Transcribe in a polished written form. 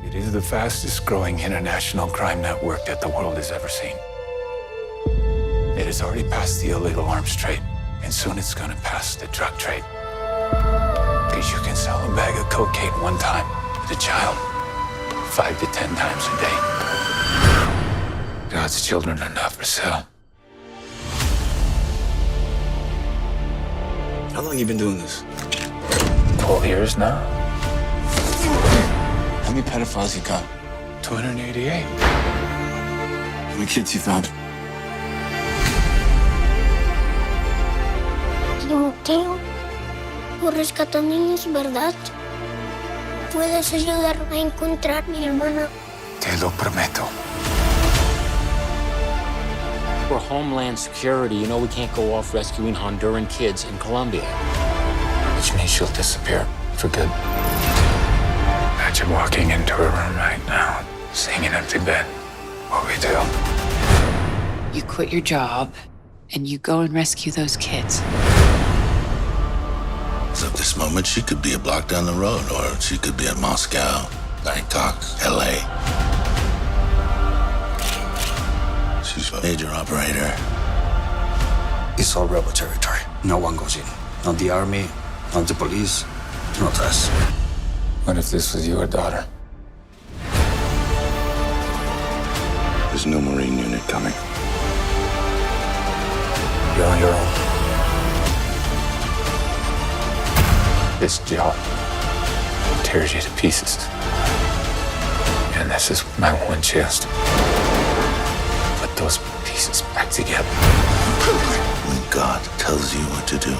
It is the fastest growing international crime network that the world has ever seen. It has already passed the illegal arms trade, and soon it's going to pass the drug trade. Because you can sell a bag of cocaine one time to a child 5 to 10 times a day. God's children are not for sale. How long have you been doing this? 12 years now. How many pedophiles you got? 288. How many kids you found? Timoteo, tú rescatas niños, ¿verdad? Puedes ayudarme a encontrar a mi hermana. Te lo prometo. For Homeland Security, you know we can't go off rescuing Honduran kids in Colombia. Which means she'll disappear for good. Imagine walking into her room right now, seeing an empty bed. What we do? You quit your job and you go and rescue those kids. So at this moment, she could be a block down the road, or she could be in Moscow, Bangkok, LA. She's a major operator. It's all rebel territory. No one goes in. Not the army, not the police, not us. What if this was your daughter? There's no Marine unit coming. You're on your own. This job tears you to pieces. And this is my one chance to put those pieces back together. When God tells you what to do,